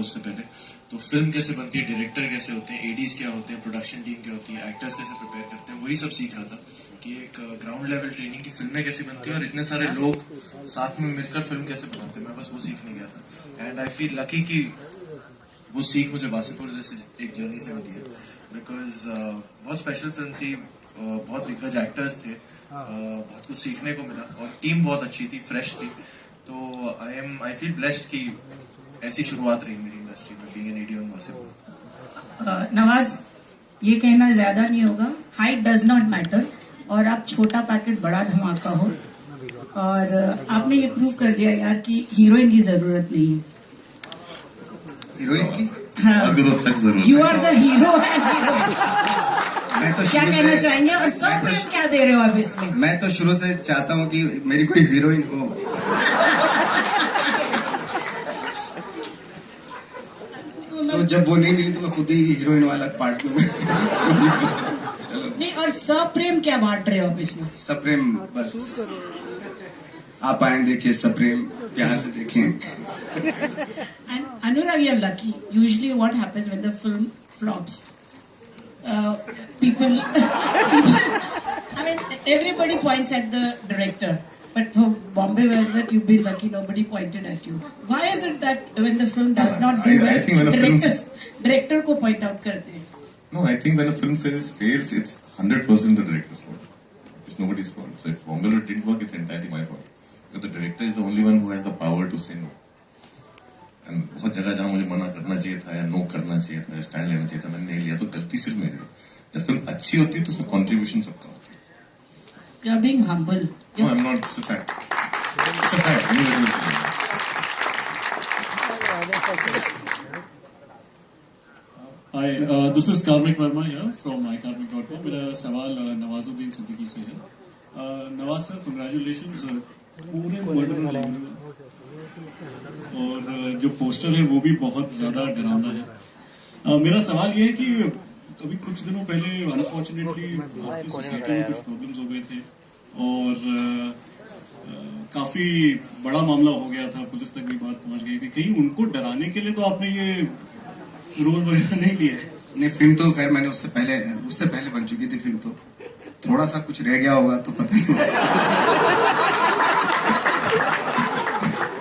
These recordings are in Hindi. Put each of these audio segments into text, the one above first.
उससे पहले। तो फिल्म कैसे बनती है, डायरेक्टर कैसे होते हैं, एडीज क्या होते हैं, प्रोडक्शन टीम क्या होती है, एक्टर्स कैसे प्रिपेयर करते हैं, वही सब सीख रहा था कि एक ग्राउंड लेवल ट्रेनिंग की फिल्में कैसे बनती है और इतने सारे लोग साथ में मिलकर फिल्म कैसे बनाते हैं। मैं बस वो सीखने गया था एंड आई फील लकी कि वो सीख मुझे वासेपुर जैसे एक जर्नी से मिली है, बिकॉज बहुत स्पेशल फिल्म थी, बहुत दिग्गज एक्टर्स थे, बहुत कुछ सीखने को मिला और टीम बहुत अच्छी थी, फ्रेश थी। तो आई फील ब्लेस्ड कि ऐसी शुरुआत रही मेरी इंडस्ट्री में, being an AD on Wasseypur. Nawaz, ये कहना ज्यादा नहीं होगा, हाइट डज नॉट मैटर, और आप छोटा पैकेट बड़ा धमाका हो, और आपने ये प्रूव कर दिया यार कि हीरोइन की जरूरत नहीं है। हीरोइन की? हाँ, यू आर द हीरो। मैं तो क्या कहना चाहेंगे और सब प्रेम क्या दे रहे हो आप इसमें? मैं तो शुरू से चाहता हूँ कि मेरी कोई हीरोइन हो। तो जब वो नहीं मिली तो मैं खुद ही हीरोइन वाला पार्ट लूंगा। नहीं, और सब प्रेम क्या बांट रहे हो आप इसमें? सब प्रेम बस आप आए देखिए, सब प्रेम प्यार से देखें। And Anurag, you're lucky. Usually what happens when the film flops, people, I mean, everybody points at the director. But for Bombay Velvet, you've been lucky, nobody pointed at you. Why is it that when the film does not do well, director को point out करते हैं? No, I think when a film fails, it's 100% the director's fault. It's nobody's fault. So if Bombay Velvet didn't work, it's entirely my fault. Because the director is the only one who has the power to say no. And बहुत जगह जहाँ मुझे मना करना चाहिए था या नो करना चाहिए था या स्टैंड लेना चाहिए था, मैंने नहीं लिया, तो गलती सिर्फ मेरी है। जब फिल्म अच्छी होती है तो उसमें कंट्रीब्यूशन सबका होता है। You are being humble. No, I'm not. It's a fact. It's a fact. Hi, this is Karmik Verma here from mykarmik.com. मेरा सवाल नवाजुद्दीन सिद्दीकी से है। नवाज सर, congratulations, पूरे वर्ल्ड और जो पोस्टर है वो भी बहुत ज्यादा डरावना है। मेरा सवाल ये है कि अभी कुछ दिनों पहले अनफॉर्चुनेटली आपकी सोसाइटी में कुछ प्रॉब्लम्स हो गए थे और काफी बड़ा मामला हो गया था, पुलिस तक भी बात पहुंच गई थी। कहीं उनको डराने के लिए तो आपने ये रोल वगैरह नहीं लिया है? नहीं, फिल्म तो खैर मैंने उससे पहले बन चुकी थी फिल्म, तो थोड़ा सा कुछ रह गया होगा तो पता नहीं।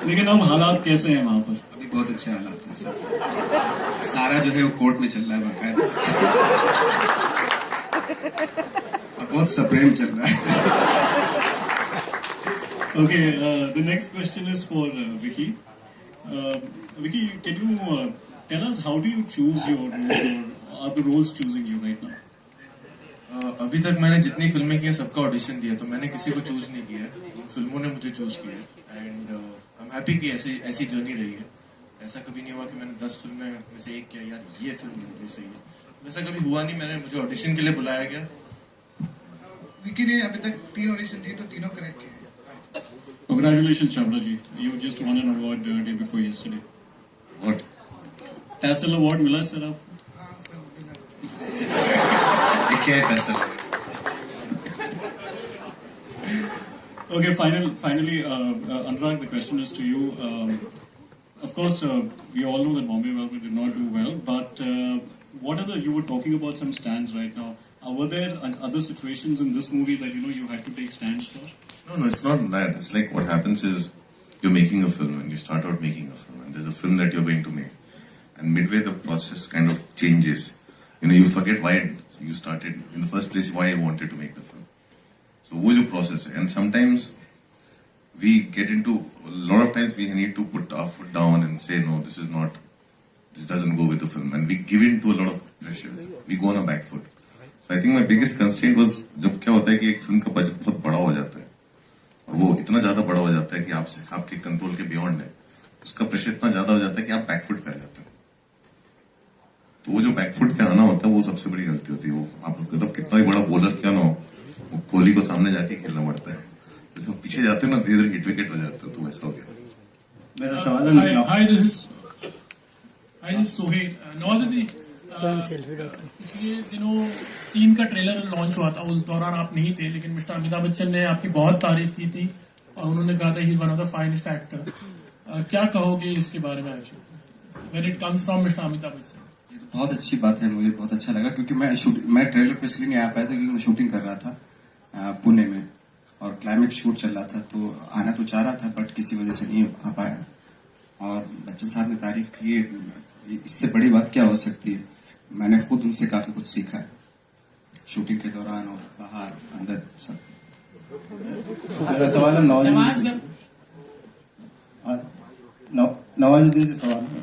लेकिन अब हालात कैसे हैं वहां पर? अभी बहुत अच्छे हालात हैं सर। सारा जो है वो कोर्ट में चल रहा है बाकायदा, अब बहुत सप्रेम चल रहा है। Okay, the next question is for Vicky. Vicky, can you tell us how do you choose your roles, or are the roles choosing you right now? अभी तक मैंने जितनी फिल्में की हैं सबका ऑडिशन दिया, तो मैंने किसी को चूज नहीं किया है, फिल्मों ने मुझे चूज किया है एंड आई एम हैप्पी कि ऐसी जर्नी रही है। ऐसा कभी नहीं हुआ कि मैंने 10 फिल्में में से एक किया, यार ये फिल्म मेरे लिए सही है, वैसा कभी हुआ नहीं। मुझे ऑडिशन के लिए बुलाया गया। विकी ने अभी तक 3 ऑडिशन दिए तो तीनों करेक्ट किए। Congratulations, Chavla ji. You just won an award day before yesterday. What? Tassel Award मिला सर आपको? हाँ सर, मिला। क्या है Tassel? Okay, finally, Anurag, the question is to you. Of course, we all know that Bombay Velvet did not do well, but what are you were talking about some stands right now. Were there other situations in this movie that you had to take stands for? No, it's not that. It's like what happens is you're making a film and you start out making a film and there's a film that you're going to make. And midway the process kind of changes. You forget why you started in the first place, why you wanted to make the film. So वो जो process है, and sometimes we get into, a lot of times we need to put our foot down and say, no, this doesn't go with the film. And we give in to a lot of pressures. We go on a back foot. So I think my biggest constraint was, जब क्या होता है कि एक फिल्म का बजट बहुत बड़ा हो जाता है और वो इतना ज्यादा बड़ा हो जाता है कि आपके कंट्रोल के बियॉन्ड है, उसका प्रेशर इतना ज्यादा हो जाता है कि आप बैकफुट पे आ जाते हो। तो वो जो बैकफुट पे आना होता है वो सबसे बड़ी गलती होती है। वो आप मतलब कितना भी बड़ा बॉलर क्यों ना हो, वो कोहली को सामने जाके खेलना पड़ता है। जैसे पीछे जाते हैं ना, धीरे धीरे हिट विकेट हो जाते हैं, तो वैसा हो गया। मेरा सवाल है। हाय, दिस इज सोहेल। नवाजुद्दीन, पिछले दिनों 3 का ट्रेलर लॉन्च हुआ था, उस दौरान आप नहीं थे, लेकिन मिस्टर अमिताभ बच्चन ने आपकी बहुत तारीफ की थी और उन्होंने कहा था he is one of the finest actor. क्या कहोगे इसके बारे में? when it comes from Mr. Amitabh Bachchan. ये तो बहुत अच्छी बात है, मुझे बहुत अच्छा लगा क्योंकि मैं ट्रेलर पे इसलिए नहीं आ पाया था क्योंकि मैं शूटिंग कर रहा था पुणे में और क्लाइमेक्स शूट चल रहा था, तो आना तो चाह रहा था बट किसी वजह से नहीं आ पाया। और बच्चन साहब ने तारीफ की है, इससे बड़ी बात क्या हो सकती है। मैंने खुद उनसे काफी कुछ सीखा है शूटिंग के दौरान और बाहर अंदर सब। मेरा सवाल है नवाजुद्दीन से सवाल है।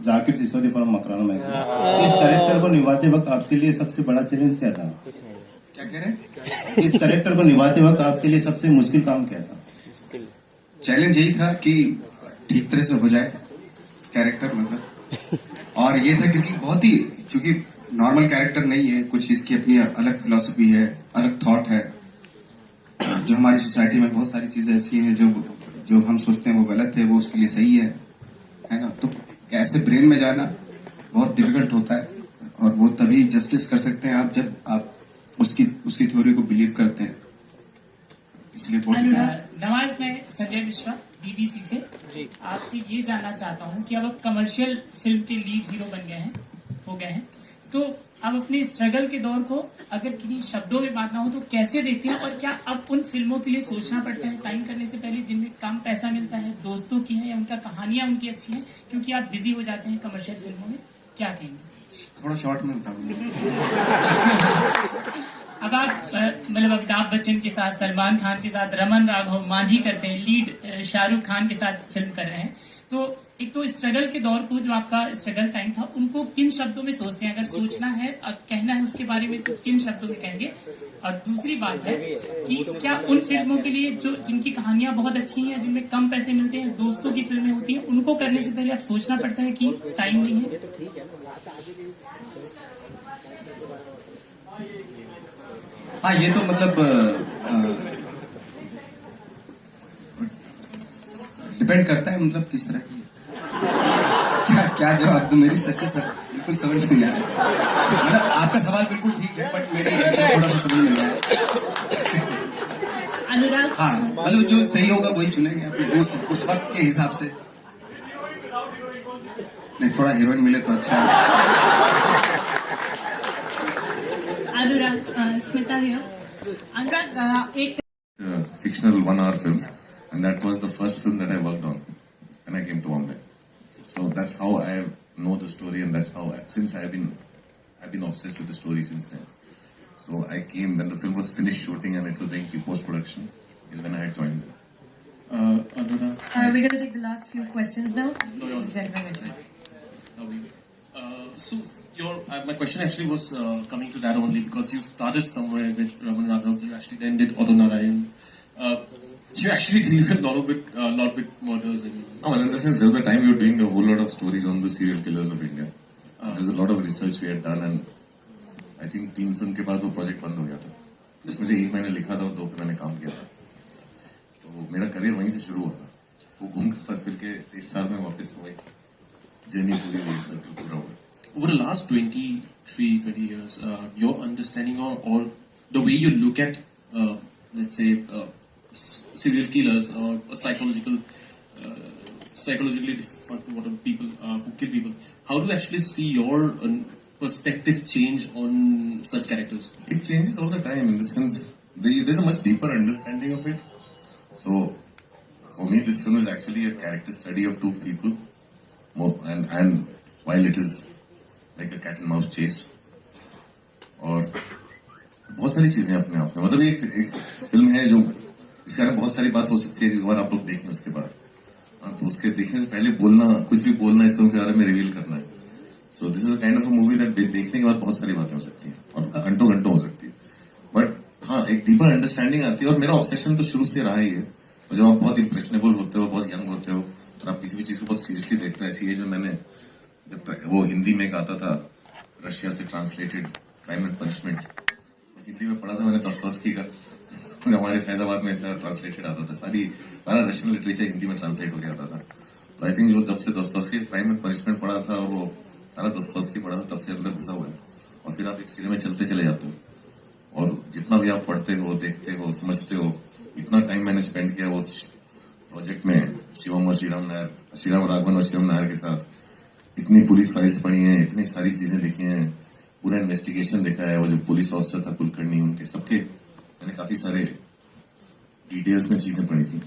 जाकिर सिसोदी फ्रॉम मकराना में, इस कैरेक्टर को निभाते वक्त आपके लिए सबसे बड़ा चैलेंज क्या था? क्या कह रहे हैं? इस कैरेक्टर को निभाते वक्त आपके लिए सबसे मुश्किल काम क्या था? चैलेंज यही था कि ठीक तरह से हो जाए कैरेक्टर, मतलब, और ये था क्योंकि बहुत ही, चूंकि नॉर्मल कैरेक्टर नहीं है, कुछ इसकी अपनी अलग फिलॉसफी है, अलग थॉट है। जो हमारी सोसाइटी में बहुत सारी चीजें ऐसी हैं जो हम सोचते हैं वो गलत है, वो उसके लिए सही है ना। तो ऐसे ब्रेन में जाना बहुत डिफिकल्ट होता है और वो तभी जस्टिस कर सकते हैं आप जब आप उसकी थ्योरी को बिलीव करते हैं। इसलिए नवाज, मैं संजय मिश्रा बीबीसी से आपसे ये जानना चाहता हूँ कि अब आप कमर्शियल फिल्म के लीड हीरो बन गए हैं, तो अब अपने स्ट्रगल के दौर को अगर किन्हीं शब्दों में बांटना हो तो कैसे देखते हैं, और क्या अब उन फिल्मों के लिए सोचना पड़ता है साइन करने से पहले जिनमें कम पैसा मिलता है, दोस्तों की है या उनका कहानियां उनकी अच्छी हैं, क्योंकि आप बिजी हो जाते हैं कमर्शियल फिल्मों में, क्या कहेंगे? थोड़ा शॉर्ट में बता दूंगा। अब आप मतलब अमिताभ बच्चन के साथ, सलमान खान के साथ, रमन राघव, मांझी करते हैं, लीड शाहरुख खान के साथ फिल्म कर रहे हैं, तो एक तो स्ट्रगल के दौर को, जो आपका स्ट्रगल टाइम था, उनको किन शब्दों में सोचते हैं? अगर सोचना है, कहना है उसके बारे में, तो किन शब्दों में कहेंगे? और दूसरी बात है कि क्या उन फिल्मों के लिए जो जिनकी कहानियां बहुत अच्छी हैं, जिनमें कम पैसे मिलते हैं, दोस्तों की फिल्में होती हैं, उनको करने से पहले अब सोचना पड़ता है कि टाइम नहीं है? हाँ, ये तो मतलब डिपेंड करता है, मतलब किस तरह की क्या जवाब दूं, मेरी सच्ची बिल्कुल समझ नहीं आ रहा। मतलब आपका सवाल बिल्कुल ठीक है बट मेरी थोड़ा सा समझ नहीं आया। अनुराग, हाँ, मतलब जो सही होगा वही चुनेंगे अपने उस वक्त के हिसाब से। नहीं, थोड़ा हीरोइन मिले तो अच्छा है। अनुराग, स्मिता हियर। अनुराग, एक fictional 1 hour film, and that was the first film that I worked on when I came to Bombay. So that's how I know the story, and that's how since I've been obsessed with the story since then. So I came when the film was finished shooting and it was doing post production is when I had joined them. Anurag, We're going to take the last few questions now. No, This gentleman with you. So my question actually was coming to that only because you started somewhere with Raman Raghav, you actually then did Auto Narayan. You actually deal with a lot with murders and. No, in the sense there was a time we were doing a whole lot of stories on the serial killers of India. There's a lot of research we had done, and I think 3 film के बाद वो प्रोजेक्ट बंद हो गया था, जिसमें से 1 मैंने लिखा था और 2 पे मैंने काम किया था। तो मेरा करियर वहीं से शुरू हुआ था। वो घूम कर फिर के 23 साल में वापस वो एक जर्नी पूरी हुई, सर्कल पूरा हुआ। Over the last 20 years, your understanding or the way you look at, let's say, serial killers or psychologically different people who kill people, how do you actually see your perspective change on such characters? It changes all the time in the sense there's a much deeper understanding of it. So for me, this film is actually a character study of 2 people, and while it is like a cat and mouse chase, और बहुत सारी चीजें अपने आप में, मतलब एक फिल्म है जो इसके बारे में बहुत सारी बात हो सकती है, एक बार आप लोग देखें उसके बाद, तो उसके देखने से पहले कुछ भी बोलना इस फिल्म के बारे में रिवील करना है। So this is a kind of a movie that देखने के बाद बहुत सारी बातें हो सकती हैं और घंटों हो सकती है, बट हाँ, एक डीपर अंडरस्टैंडिंग आती है। और मेरा ऑब्सेशन तो शुरू से रहा ही है, तो जब आप बहुत इम्प्रेशनेबल होते हो, बहुत यंग होते हो और आप किसी भी चीज को बहुत सीरियसली देखते हैं, ऐसी एज में मैंने जब वो हिंदी में एक आता था रशिया से ट्रांसलेटेड क्राइम एंड पनिशमेंट, तो हिंदी में पढ़ा था मैंने दोस्तोस्की का, हमारे फैजाबाद में ट्रांसलेटेड आता था, सारा रशियन लिटरेचर हिंदी में ट्रांसलेट होकर आता था। तो आई थिंक जो जब से दोस्तोस्की क्राइम एंड पनिशमेंट पढ़ा था और वो सारा दोस्तोस्की पढ़ा था, तब से अंदर घुसा हुआ है, और फिर आप एक सिरे में चलते चले जाते हो और जितना भी आप पढ़ते हो, देखते हो, समझते हो, इतना टाइम मैंने स्पेंड किया उस प्रोजेक्ट में शिवम और श्रीराम राघवन और शिवम नायर के साथ, इतनी पुलिस फाइल्स पढ़ी हैं, इतनी सारी चीजें देखी हैं, पूरा इन्वेस्टिगेशन देखा है, वो जो पुलिस ऑफिसर था कुलकर्णी, उनके सबके मैंने काफी सारे डिटेल्स में चीजें पढ़ी थी।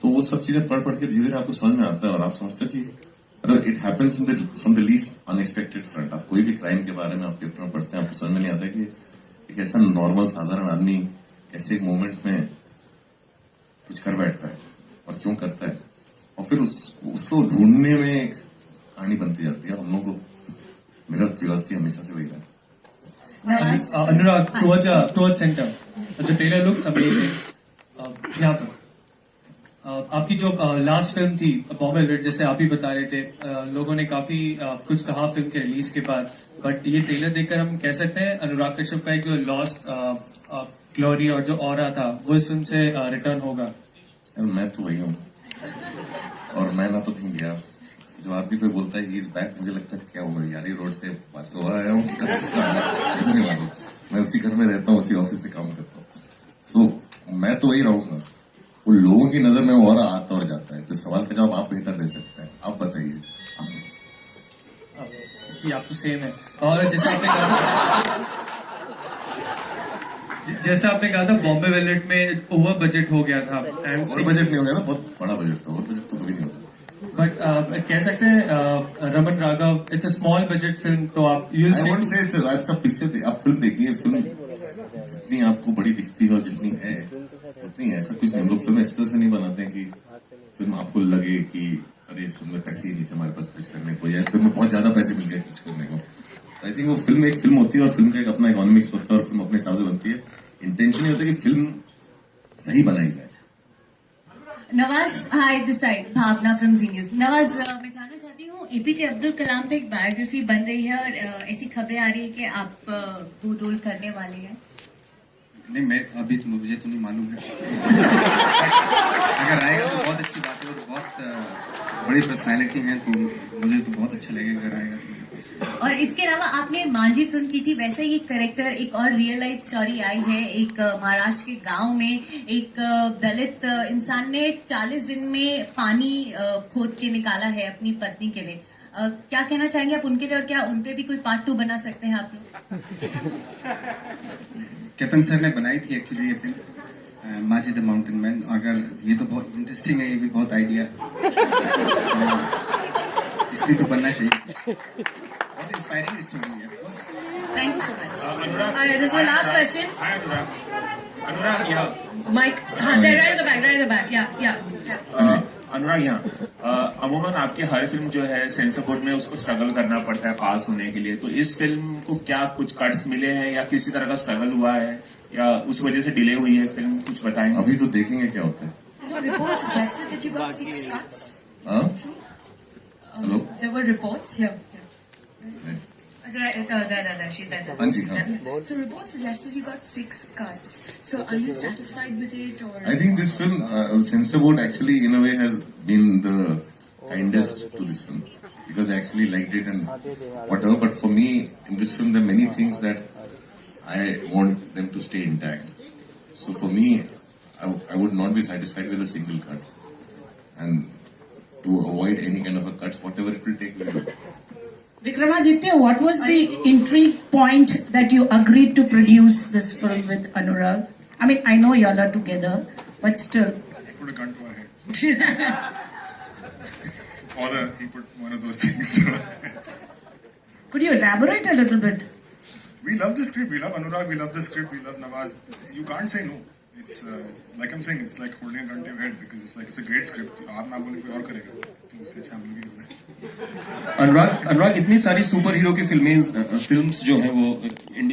तो वो सब चीजें पढ़ के धीरे धीरे आपको समझ में आता है और आप समझते कि मतलब it happens from the least unexpected front. आप कोई भी क्राइम के बारे में आप पेपर में पढ़ते हैं, आपको समझ में नहीं आता कि एक ऐसा नॉर्मल साधारण आदमी कैसे एक मोमेंट में कुछ कर बैठता है और क्यों करता है, और फिर उसको ढूंढने में एक कहानी बनती जाती है। हम लोगों को मेरा क्यूरियोसिटी हमेशा से वही रहा। अनुराग, towards center, the trailer looks amazing. यहाँ पर आपकी जो लास्ट फिल्म थी बॉम्बे वेलवेट, जैसे आप ही बता रहे थे, लोगों ने काफी कुछ कहा फिल्म के रिलीज के बाद, बट ये ट्रेलर देखकर हम कह सकते हैं अनुराग कश्यप का एक जो लॉस्ट ग्लोरी और जो ऑरा था वो इस फिल्म से रिटर्न होगा। मैं तो वही हूँ और मैं ना तो कहीं गया। जब आदमी कोई बोलता है इज बैक, मुझे लगता है क्या होगा यार, ये रोड से परसों आया हूँ कि कब से ऐसा नहीं मालूम। मैं उसी घर में रहता हूँ, उसी ऑफिस से काम करता हूँ, सो मैं तो वही रहूंगा। वो लोगों की नजर में और आता और जाता है, तो सवाल का जवाब आप बेहतर दे सकते हैं, आप बताइए। जी आप तो सेम है। और जैसा आपने कहा था बॉम्बे वेलवेट में ओवर बजट हो गया था। ओवर बजट नहीं हो गया था, बहुत बड़ा बजट था, ओवर बजट तो कभी नहीं होता। बट कह सकते हैं Raman Raghav it's a small budget film, तो आप आप सब पिक्चर आप फिल्म देखिए, फिल्म जितनी आपको बड़ी दिखती है और जितनी है उतनी है, ऐसा कुछ नहीं। हम लोग फिल्म इस तरह से नहीं बनाते हैं कि फिल्म आपको लगे कि अरे इस फिल्म में पैसे ही नहीं थे हमारे पास खर्च करने को, या इस फिल्म में बहुत ज्यादा पैसे मिल गए खर्च करने को। आई थिंक वो फिल्म एक फिल्म होती है और फिल्म का एक अपना इकोनॉमिक्स होता है और फिल्म अपने हिसाब से बनती है। इंटेंशन ये होता है कि फिल्म सही बनाई जाए। Nawaz, hi this side Bhavna from Zee News. Nawaz, मैं जानना चाहती हूँ एपीजे अब्दुल कलाम पे एक बायोग्राफी बन रही है और ऐसी खबरें आ रही है कि आप वो रोल करने वाले हैं। नहीं, मैं अभी तो मुझे तो नहीं मालूम है। अगर आएगा तो बहुत अच्छी बात है, वो तो बहुत बड़ी पर्सनैलिटी हैं, तो मुझे तो बहुत अच्छा लगेगा अगर आएगा तो मेरे पास। और इसके अलावा आपने मांझी फिल्म की थी, वैसे ही कैरेक्टर एक और रियल लाइफ स्टोरी आई है। एक महाराष्ट्र के गांव में एक दलित इंसान ने 40 दिन में पानी खोद के निकाला है अपनी पत्नी के लिए। क्या कहना चाहेंगे आप उनके लिए, और क्या उनपे भी कोई पार्ट 2 बना सकते हैं आप लोग? केतन सर ने बनाई थी एक्चुअली ये फिल्म माजी द माउंटेन मैन। अगर ये तो बहुत इंटरेस्टिंग है, ये भी बहुत आइडिया इसमें भी बनना चाहिए। बहुत इंस्पायरिंग स्टोरी है। Thank you so much. Alright, this is the last question. Hi Anurag. Anurag, yeah. Mike, right at the back. Yeah. अनुराग यहाँ अमूमन आपकी हर फिल्म जो है सेंसर बोर्ड में उसको स्ट्रगल करना पड़ता है पास होने के लिए, तो इस फिल्म को क्या कुछ कट्स मिले हैं या किसी तरह का स्ट्रगल हुआ है या उस वजह से डिले हुई है फिल्म, कुछ बताएंगे? अभी तो देखेंगे क्या होता है। No, reports suggested that you got 6 cuts. Hello? There were reports here. There, she's right there. Anji, So reports suggested you got 6 cuts. So are you satisfied with it, or? I think this film, Censor Board actually in a way has been the kindest to this film because they actually liked it and whatever. But for me, in this film, there are many things that I want them to stay intact. So for me, I would not be satisfied with a single cut, and to avoid any kind of a cuts, whatever it will take, we'll do. Vikramaditya, what was the intrigue point that you agreed to produce this film with Anurag? I mean, I know y'all are together, but still. He put a gun to our head. Or he put one of those things to our head. Could you elaborate a little bit? We love the script. We love Anurag. We love the script. We love Nawaz. You can't say no. It's like I'm saying, it's like holding a gun to your head because it's a great script. आप ना बोले कोई और करेगा, तो उससे अच्छा हम लोग ही करते हैं। अनुराग, इतनी सारी सुपर हीरो की फिल्म्स जो हैं वो इंडिया